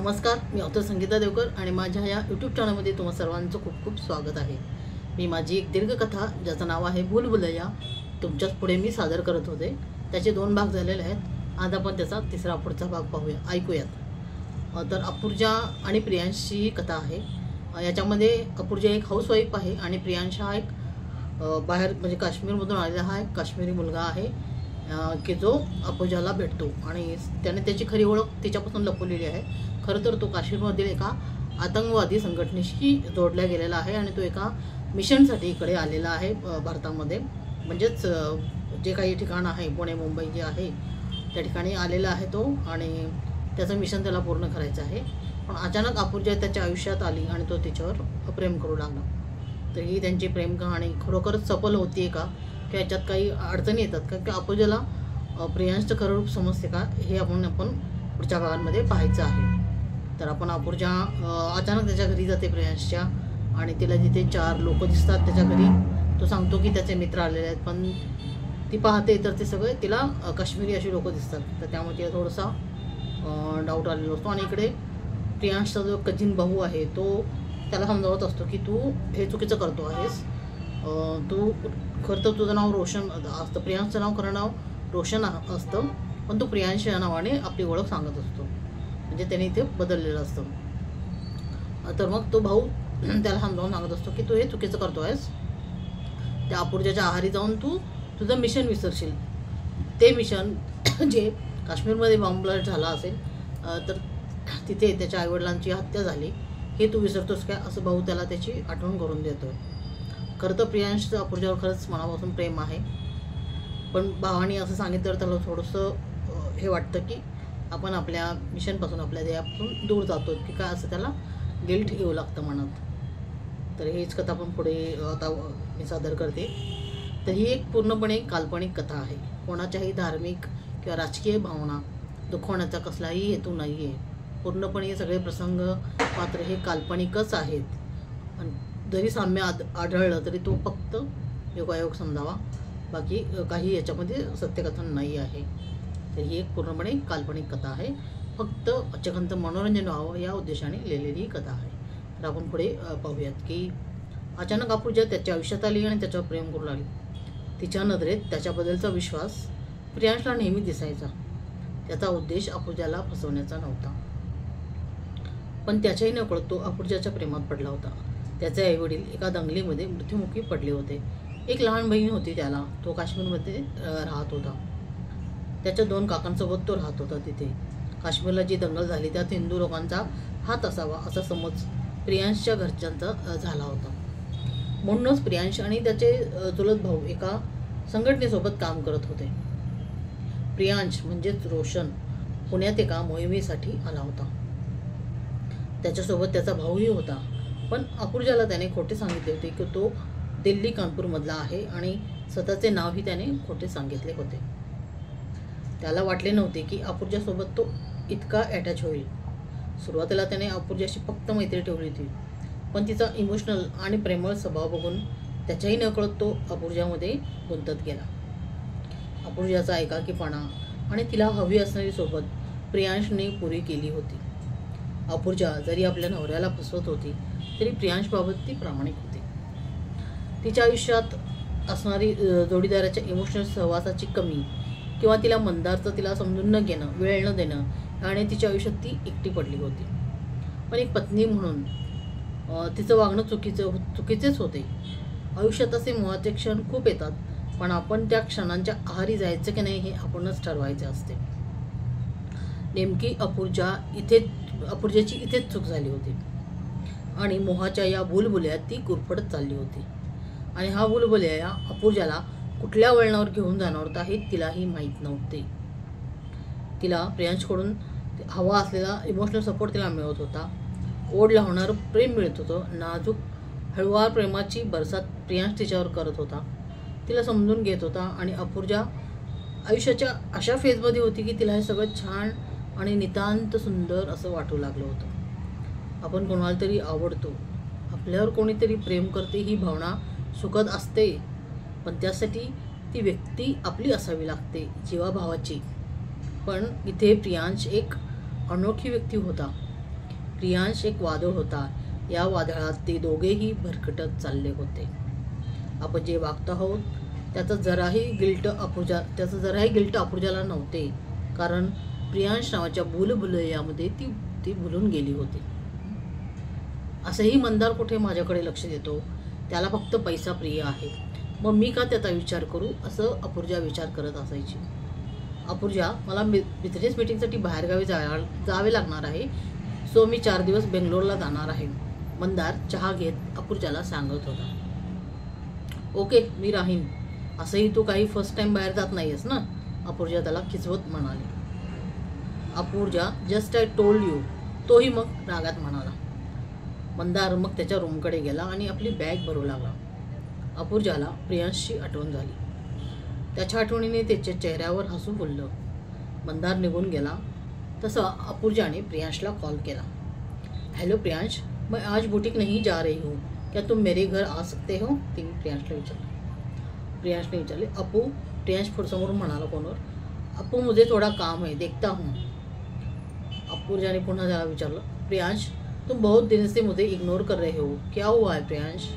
नमस्कार, मी ऑथर संगीता देवकर आणि माझ्या या यूट्यूब चॅनलमध्ये तुम्हा सर्वांचं खूप खूप स्वागत आहे। मी माझी एक दीर्घ कथा ज्याचं नाव आहे भूलभुलैया तुमच्याच पुढे मी सादर करत होते। त्याचे 2 भाग झालेले आहेत। आज आपण त्याचा तिसरा पुढचा भाग पाहूया, ऐकूयात। तर अपूर्जा आणि प्रियांशची कथा आहे। याच्यामध्ये अपूर्जा एक हाऊसवाईफ आहे आणि प्रियांश हा एक बाहेर म्हणजे काश्मीरमधून आलेला हा एक काश्मीरी मुलगा आहे की जो अपूर्जाला भेटतो आणि त्याने त्याची खरी ओळख तिच्यापासून लपवलेली आहे। खरं तर तो काश्मीरमधील एका आतंकवादी संघटनेशी जोडला गेलेला आहे आणि तो एका मिशनसाठी इकडे आलेला आहे भारतामध्ये। म्हणजेच जे काही ठिकाण आहे पुणे मुंबई जे आहे त्या ठिकाणी आलेला आहे तो आणि त्याचं मिशन त्याला पूर्ण करायचं आहे। पण अचानक अपूर्जा त्याच्या आयुष्यात आली आणि तो तिच्यावर प्रेम करू लागला। तर ही त्यांची प्रेम कहाणी खरोखरच सफल होतीये का की याच्यात काही अडचणी येतात का की अपूर्जाला प्रियांशचं खरं रूप समजते का हे आपण पुढच्या भागांमध्ये पाहायचं आहे। तर आपण अपूर्जा अचानक त्याच्या घरी जाते प्रियांशच्या आणि तिला जिथे 4 लोक दिसतात त्याच्या घरी। तो सांगतो की त्याचे मित्र आलेले आहेत पण ती पाहते तर ते सगळे तिला काश्मीरी अशी लोक दिसतात। तर त्यामुळे तिला थोडासा डाऊट आलेला असतो आणि इकडे प्रियांशचा जो कजिन भाऊ आहे तो त्याला समजावत असतो की तू हे चुकीचं करतो आहेस। तू खरं तर तुझं नाव रोशन असतं, प्रियांशचं नाव खरं नाव रोशन असतं पण तू प्रियांश या नावाने आपली ओळख सांगत असतो, म्हणजे त्याने इथे बदललेलं असतं। तर मग तो भाऊ त्याला समजावून सांगत असतो की तू हे चुकीचं करतो आहेस। त्या अपूर्जाच्या आहारी जाऊन तू तुझं मिशन विसरशील। ते मिशन जे काश्मीरमध्ये बॉम्ब ब्लास्ट झाला असेल तर तिथे त्याच्या आईवडिलांची हत्या झाली हे तू विसरतोस काय, असं भाऊ त्याला त्याची आठवण करून देतोय। खरं तर प्रियांशचं अपूर्जावर खरंच मनापासून प्रेम आहे पण भावाने असं सांगितलं तर त्याला थोडंसं हे वाटतं की आपण आपल्या मिशनपासून आपल्या ध्येयापासून दूर जातो की काय, असं त्याला गिल्ट येऊ लागतं मनात। तर हीच कथा आपण पुढे आता मी सादर करते। तर ही एक पूर्णपणे काल्पनिक कथा आहे। कोणाच्याही धार्मिक किंवा राजकीय भावना दुखवण्याचा कसलाही हेतू नाही आहे। पूर्णपणे हे सगळे प्रसंग पात्र हे काल्पनिकच आहेत आणि जरी साम्य आढळलं तरी तो फक्त योगायोग समजावा, बाकी काही याच्यामध्ये सत्यकथन नाही आहे। तर ही एक पूर्णपणे काल्पनिक कथा आहे, फक्त वाचकांचं मनोरंजन व्हावं या उद्देशाने लिहिलेली ही कथा आहे। तर आपण पुढे पाहूयात की अचानक अपूर्जा त्याच्या आयुष्यात आली आणि त्याच्यावर प्रेम करू लागली। तिच्या नजरेत त्याच्याबद्दलचा विश्वास प्रियांशला नेहमी दिसायचा। त्याचा उद्देश अपूर्जाला फसवण्याचा नव्हता पण त्याच्याही नकळत तो अपूर्जाच्या प्रेमात पडला होता। त्याचे आईवडील एका दंगलीमध्ये मृत्युमुखी पडले होते। एक लहान बहीण होती त्याला, तो काश्मीरमध्ये राहत होता। त्याच्या 2 काकांसोबत तो राहत होता तिथे। काश्मीरला जी दंगल झाली त्यात हिंदू लोकांचा हात असावा असा समज प्रियांशच्या घरच्यांचा झाला होता। म्हणूनच प्रियांश आणि त्याचे चुलत भाऊ एका संघटनेसोबत काम करत होते। प्रियांश म्हणजेच रोशन पुण्यात एका मोहिमेसाठी आला होता। त्याच्यासोबत त्याचा भाऊही होता पण अपूर्जाला त्याने खोटे सांगितले होते की तो दिल्ली कानपूरमधला आहे आणि स्वतःचे नावही त्याने खोटे सांगितले होते। त्याला वाटले नव्हते की अपूर्जासोबत तो इतका अटॅच होईल। सुरुवातीला त्याने अपूर्जाशी फक्त मैत्री ठेवली होती पण तिचा इमोशनल आणि प्रेमळ स्वभाव बघून त्याच्याही नकळत तो अपूर्जामध्ये गुंतत गेला। अपूर्जाचा एकाकीपणा आणि तिला हवी असणारी सोबत प्रियांशने पुरी केली होती। अपूर्जा जरी आपल्या नवऱ्याला फसवत होती तरी प्रियांशबाबत ती प्रामाणिक होती। तिच्या आयुष्यात असणारी जोडीदाराच्या इमोशनल सहवासाची कमी किंवा तिला मंदारचं तिला समजून न घेणं, वेळ न देणं आणि तिच्या आयुष्यात ती एकटी पडली होती। पण एक पत्नी म्हणून तिचं वागणं चुकीचेच होते। आयुष्यात असे मोहाचे क्षण खूप येतात पण आपण त्या क्षणांच्या आहारी जायचं की नाही हे आपणच ठरवायचे असते। नेमकी अपूर्जाची इथेच चूक झाली होती आणि मोहाच्या या भूलभुलैयात ती गुरफटत चालली होती आणि हा भूलभुलैया अपूर्जाला कुठल्या वळणावर घेऊन जाणार होता हे तिलाही माहीत नव्हते। तिला प्रियांशकडून हवा असलेला इमोशनल सपोर्ट तिला मिळत होता, ओढ लावणारं प्रेम मिळत होतं, नाजूक हळुवार प्रेमाची बरसात प्रियांश तिच्यावर करत होता, तिला समजून घेत होता आणि अपूर्जा आयुष्याच्या अशा फेजमध्ये होती की तिला हे सगळं छान आणि नितांत सुंदर असं वाटू लागलं होतं। आपण कोणाला तरी आवडतो, आपल्यावर कोणीतरी प्रेम करते ही भावना सुखद असते पण त्यासाठी ती व्यक्ती आपली असावी लागते, जीवाभावाची। पण इथे प्रियांश एक अनोळखी व्यक्ती होता प्रियांश एक वादळ होता. या वादळात ते दोघेही भरकटत चालले होते. आपण जे वागत आहोत त्याचं जराही गिल्ट अपूर्जाला नव्हते, कारण प्रियांश नावाच्या भूलभुलैयामध्ये ती भुलून गेली होती. असंही मंदार कुठे माझ्याकडे लक्ष देतो, त्याला फक्त पैसा प्रिय आहे, मग मी का त्याचा विचार करू, असं अपूर्जा विचार करत असायची. अपूर्जा, मला बिझनेस मीटिंगसाठी बाहेरगावी जावे लागणार आहे, सो मी 4 दिवस बेंगलोरला जाणार आहे, मंदार चहा घेत अपूर्जाला सांगत होता. ओके, मी राहीन. असंही तू काही फर्स्ट टाइम बाहेर जात नाहीयेस ना, अपूर्जा त्याला खिचवत म्हणाली. अपूर्जा, जस्ट आय टोल्ड यू, तोही मग रागात म्हणाला. मंदार मग त्याच्या रूमकडे गेला आणि आपली बॅग भरू लागला. अपूर्जाला प्रियांशची आठवण झाली. त्याच्या आठवणीने त्याच्या चेहऱ्यावर हसू फुललं. मंदार निघून गेला तसा अपूर्जाने प्रियांशला कॉल केला. हेलो प्रियांश, मैं आज बुटीक नहीं जा रही हूँ, क्या तुम मेरे घर आ सकते हो, तिने प्रियांशला विचारलं. प्रियांशने विचारले. अपू, प्रियांश समोरून म्हणाला फोनवर. अपू, मुझे थोड़ा काम है, देखता हूँ. अपूर्जाने पुन्हा त्याला विचारलं. प्रियांश, तुम बहुत दिन से मुझे इग्नोर कर रहे हो, क्या हुआ है प्रियांश.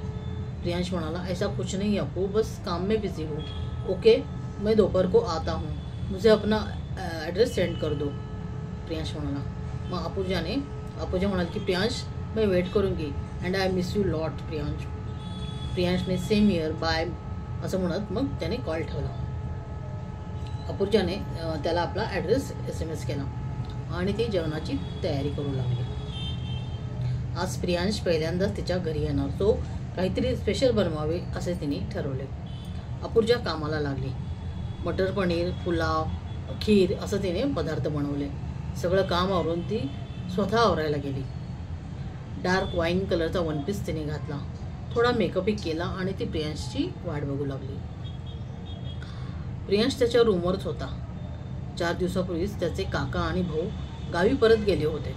प्रियांश म्हणाला. ऐसा कुछ नहीं अपू, बस काम में बिजी हूँ. ओके, मैं दोपहर को आता हूँ, मुझे अपना एड्रेस सेंड कर दो, प्रियांश म्हणाला. मग अपूर्जा म्हणाली की प्रियांश, मैं वेट करूँगी and I miss you lot Priyansh. प्रियांशने सेम हिअर, बाय असं म्हणत मग त्याने कॉल ठेवला. अपूर्जाने त्याला आपला ॲड्रेस SMS केला आणि ती जेवणाची तयारी करू लागली. आज प्रियांश पहिल्यांदाच तिच्या घरी येणार, तो काहीतरी स्पेशल बनवावे असे तिने ठरवले. अपूर्जा कामाला लागली. मटर पनीर, पुलाव, खीर असं तिने पदार्थ बनवले. सगळं काम आवरून ती स्वतः आवरायला गेली. डार्क वाईन कलरचा वनपीस तिने घातला. थोडा मेकअपही केला आणि ती प्रियांशची वाट बघू लागली. प्रियांश त्याच्या रूमवरच होता. 4 दिवसापूर्वीच त्याचे काका आणि भाऊ गावी परत गेले होते.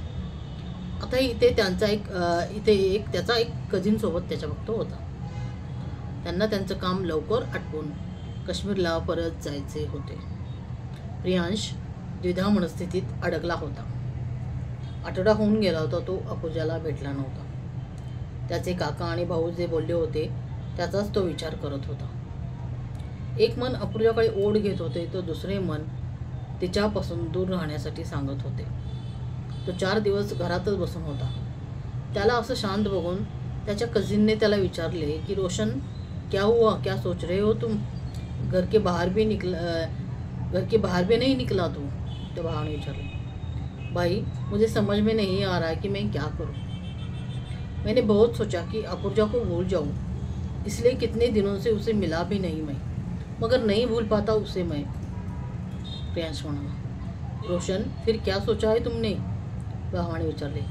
आता इथे त्याचा एक कझिन सोबत त्याच्या फक्त होता. त्यांना त्यांचं काम लवकर आटपून काश्मीरला परत जायचे होते. प्रियांश द्विधा मनस्थितीत अडकला होता. आठवडा होऊन गेला होता, तो अपूर्जाला भेटला नव्हता. त्याचे काका आणि भाऊ जे बोलले होते त्याचाच तो विचार करत होता. एक मन अपूर्जाकडे ओढ घेत होते, तर दुसरे मन तिच्यापासून दूर राहण्यासाठी सांगत होते. तो 4 दिवस घरातच बसून होता. त्याला असं शांत बघून त्याच्या कझिनने त्याला विचारले की रोशन, क्या हुआ, क्या सोच रहे हो तुम, घर के बाहर भी नहीं निकला तू. त्या भावाने विचारले. भाई, मुझे समझ में नहीं आ रहा है कि मैं क्या करूं. मैंने बहुत सोचा कि अपूर्जा को भूल जाऊं, इसलिए कितने दिनों से उसे मिला भी नहीं मैं, मगर नहीं भूल पाता उसे मैं, प्रियांश म्हणाला. रोशन, फिर क्या सोचा है तुमने, भावाने विचारले.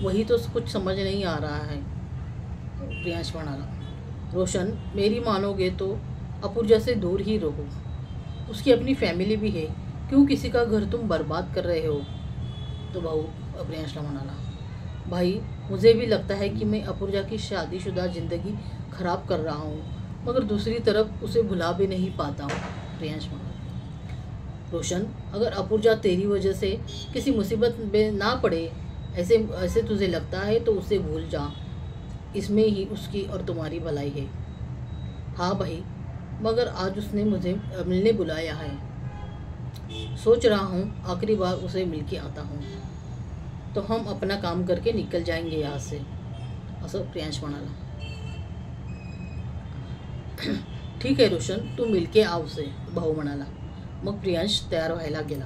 वही तो कुछ समझ नहीं आ रहा है, प्रियांश म्हणाला. रोशन, मेरी मानोगे तो अपूर्जा से दूर ही रहो, उसकी अपनी फैमिली भी है, क्यों किसी का घर तुम बर्बाद कर रहे हो. तो भाऊ प्रियांशला म्हणाला. भाई, मुझे भी लगता है कि मैं अपूर्जा की शादीशुदा ज़िंदगी ख़राब कर रहा हूँ, मगर दूसरी तरफ उसे भुला भी नहीं पाता हूँ, प्रियांश म्हणाला. रोशन, अगर अपूर्जा तेरी वजह से किसी मुसीबत में ना पड़े, ऐसे तुझे लगता है तो उसे भूल जा, इसमें ही उसकी और तुम्हारी भलाई है. हाँ भाई, मगर आज उसने मुझे मिलने बुलाया है, सोच रहा हूँ आखिरी बार उसे मिल के आता हूँ, तो हम अपना काम करके निकल जाएंगे यहाँ से, असं प्रियांश म्हणाला. ठीक आहे रोशन, तू मिलके आ उसे, भाऊ म्हणाला. मग प्रियांश तयार व्हायला गेला.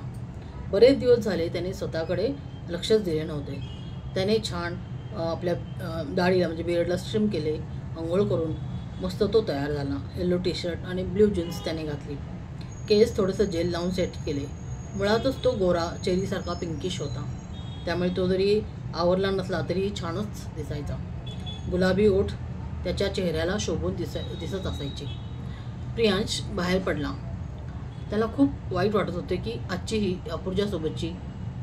बरेच दिवस झाले त्याने स्वतःकडे लक्षच दिले नव्हते. त्याने छान आपल्या दाढीला म्हणजे बियर्डला स्ट्रिम केले, अंघोळ करून मस्त तो तयार झाला. येलो टी शर्ट आणि ब्ल्यू जीन्स त्याने घातली. केस थोडंसं जेल लावून सेट केले. मुळातच तो गोरा चेरीसारखा पिंकिश होता, त्यामुळे तो जरी आवरला नसला तरी छानच दिसायचा. गुलाबी ओठ त्याच्या चेहऱ्याला शोभून दिसत असायचे. प्रियांश बाहेर पडला. त्याला खूप वाईट वाटत होते की आजची ही अपूर्जासोबतची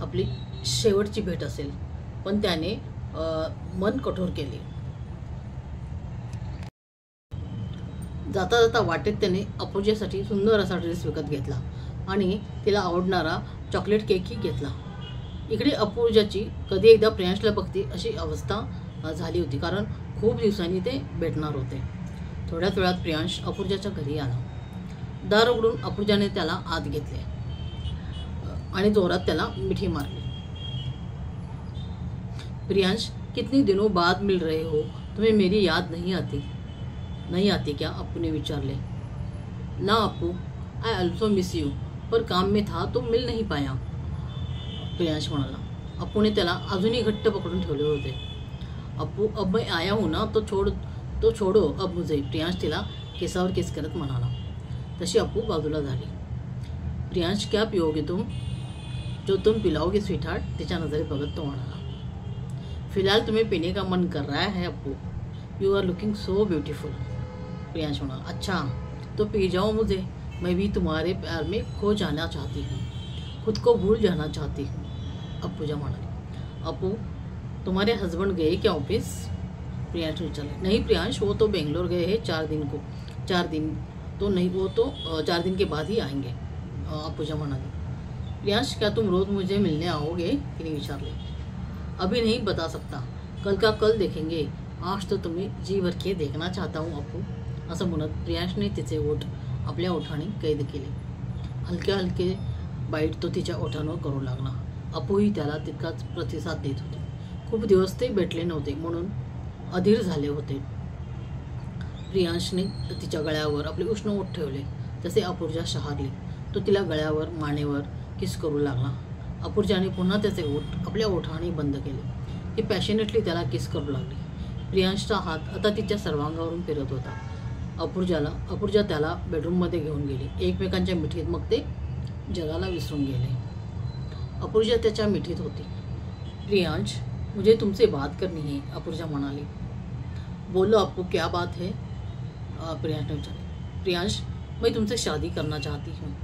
आपली शेवटची भेट असेल, पण त्याने मन कठोर केले. जाता जाता वाटेत त्याने अपूर्जासाठी सुंदर असा ड्रेस विकत घेतला आणि तिला आवडणारा चॉकलेट केकही घेतला. इकडे अपूर्जाची कधी एकदा प्रियांशला बघते अशी अवस्था झाली होती, कारण खूप दिवसांनी ते भेटणार होते. थोड्याच वेळात प्रियांश अपूर्जाच्या घरी आला. दार उघडून अपूर्जाने त्याला आत घेतले आणि जोरात त्याला मिठी मारली. प्रियांश, कितने दिनों बाद मिल रहे हो, तुम्हें मेरी याद नहीं आती क्या? अप्पू ने विचारले. ना Appu, I also miss you, पर काम में था तो मिल नहीं पाया, प्रियांश म्हणाला. अप्पूने त्याला अजूनही घट्ट पकडून ठेवले होते. अप्पू, अब मैं आया हूँ ना तो छोड़ो अब मुझे, प्रियांश तिला केसावर केस करत म्हणाला. तशी अप्पू बाजूला झाली. प्रियांश, क्या पिओगे तुम? जो तुम पिलाओगे स्वीटहार्ट, तिच्या नजरेत बघत तो म्हणाला. फिलहाल तुम्हें पीने का मन कर रहा है Appu, you are looking so beautiful, Priyansh म्हणाला. अच्छा तो पी जाओ मुझे, मैं भी तुम्हारे प्यार में खो जाना चाहती हूँ, खुद को भूल जाना चाहती हूँ, अप्पूजा म्हणाली. अप्पू, तुम्हारे हस्बैंड गए क्या ऑफिस? प्रियांश ने चले. नहीं प्रियांश, वो तो बेंगलोर गए हैं 4 दिन तो नहीं, वो तो 4 दिन के बाद ही आएंगे, अप्पूजा म्हणाली. प्रियांश, क्या तुम रोज मुझे मिलने आओगे? तिने विचारले. अभी नहीं बता सकता, कल का कल देखेंगे, आज तो तुम्हें जी भर के देखना चाहता हूँ अप्पू, असं म्हणत प्रियांशने तिचे ओठ आपल्या ओठाने कैद केले. हलके हलके बाईट तो तिच्या ओठांवर करू लागला. अप्पूही त्याला तितकाच प्रतिसाद देत होते. खूप दिवस ते भेटले नव्हते म्हणून अधीर झाले होते. प्रियांशने तिच्या गळ्यावर आपले उष्ण ओठ ठेवले. तसे अपूर्जा शहारली. तो तिला गळ्यावर मानेवर किस करू लागला. अपूर्जाने पुन्हा त्याचे ओठ आपल्या ओठाने बंद केले. ती पॅशनेटली त्याला किस करू लागली. प्रियांशचा हात आता तिच्या सर्वांगावरून फिरत होता. अपूर्जा त्याला बेडरूममध्ये घेऊन गेली. एकमेकांच्या मिठीत मग ते जगाला विसरून गेले. अपूर्जा त्याच्या मिठीत होती. प्रियांश, मुझे तुमसे बात करनी है, अपूर्जा म्हणाली. बोलो अप्पू, क्या बात है? प्रियांश ने विचारा. प्रियांश, मैं तुमसे शादी करना चाहती हूँ.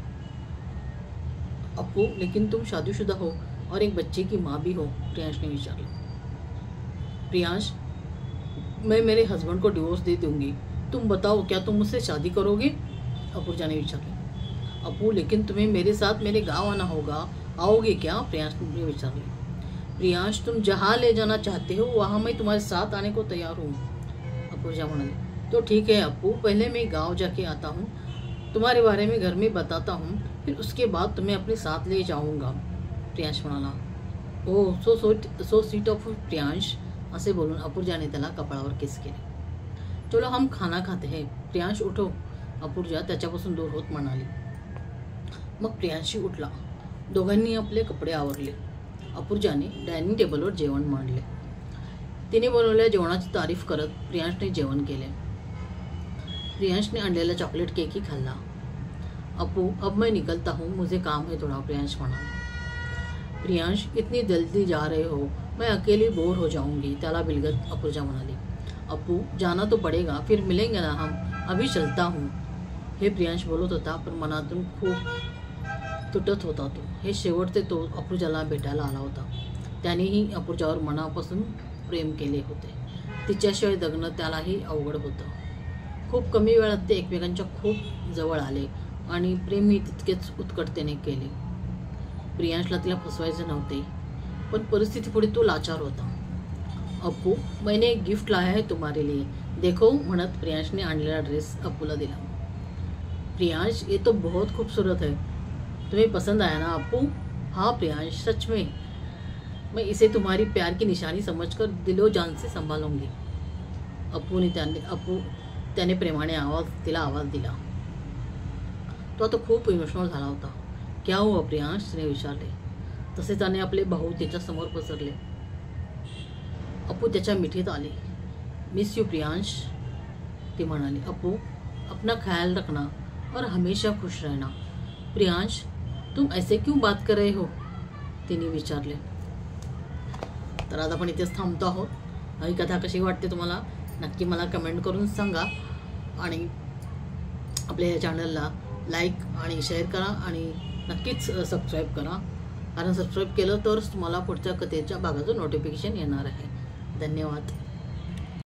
अप्पू, लेकिन तुम शादीशुदा हो और एक बच्चे की माँ भी हो, प्रियांश ने विचारा. प्रियांश, मैं मेरे हस्बैंड को डिवोर्स दे दूंगी, तुम बताओ क्या तुम मुझसे शादी करोगे? अपूर्जा ने विचारा. अप्पू, लेकिन तुम्हें मेरे साथ मेरे गाँव आना होगा, आओगे क्या? प्रियांश ने विचारा. प्रियांश, तुम जहाँ ले जाना चाहते हो वहाँ मैं तुम्हारे साथ आने को तैयार हूँ, अपूर्जा म्हणाली. तो ठीक है अप्पू, पहले मैं गांव जाके आता हूँ, तुम्हारे बारे में घर में बताता हूँ, फिर उसके बाद तुम्हें अपने साथ ले जाऊँगा, प्रियांश म्हणाला. ओह सो स्वीट ऑफ प्रियांश, असे बोलून अपूर्जाने त्याला कपाळावर किस केले. चलो हम खाना खाते हैं, प्रियांश उठो, अपूर्जा त्याच्यापासून दूर होत म्हणाली. मग प्रियांशी उठला. दोघांनी आपले कपडे आवरले. अपूर्जाने डायनिंग टेबलवर जेवण मांडले. तिने बनवलेल्या जेवणाची तारीफ करत प्रियांशने जेवण केले. प्रियांशने आणलेला चॉकलेट केकही खाल्ला. अप्पू, अब मैं निकलता हूँ, मुझे काम है थोड़ा, प्रियांश म्हणाला. प्रियांश, इतनी जल्दी जा रहे हो, मैं अकेली बोर हो जाऊंगी, त्याला बिलगत अपूर्जा म्हणाली. अप्पू, जाना तो पडेगा, फिर मिलेंगे ना हम, अभी चलता हूँ, हे प्रियांश बोलत होता, पण मनातून खूप तुटत होता तो. हे शेवटचे तो अपूर्जाला भेटायला आला होता. त्यानेही अपूर्जावर मनापासून प्रेम केले होते. तिच्याशिवाय जगणं त्यालाही अवघड होतं. खूप कमी वेळात ते एकमेकांच्या खूप जवळ आले आणि प्रेमही तितकेच उत्कटतेने केले. प्रियांशला तिला फसवायचे नव्हते, पण परिस्थितीपुढे तो लाचार होता. अप्पू, मैंने एक गिफ्ट लाया है तुम्हारे लिए, देखो, म्हणत प्रियांशने आणलेला ड्रेस अप्पूला दिला. प्रियांश, ये तो बहुत खूबसूरत है, तुम्हें पसंद आया ना अप्पू? हाँ प्रियांश, सच में, मैं इसे तुम्हारी प्यार की निशानी समझकर दिलो जान से संभालूंगी, त्याने प्रेमाने तिला आवाज दिला. तो आता खूप इमोशनल झाला होता. क्या हुआ प्रियांश, तिने विचारले. तसे त्याने आपले भाऊ त्याच्या समोर पसरले. अप्पू त्याच्या मिठीत आले. मिस यू प्रियांश, ती म्हणाली. अप्पू, अपना ख्याल रखना और हमेशा खुश रहना. प्रियांश, तुम ऐसे क्यों बात कर रहे हो, तिने विचारले. तर आता आपण इथेच थांबतो आहोत. ही कथा कशी वाटते तुम्हाला नक्की मला कमेंट करून सांगा आणि आपल्या या चॅनलला लाईक आणि शेअर करा आणि नक्कीच सबस्क्राईब करा, कारण सबस्क्राईब केलं तरच तुम्हाला पुढच्या कथेच्या भागाचं नोटिफिकेशन येणार आहे. धन्यवाद.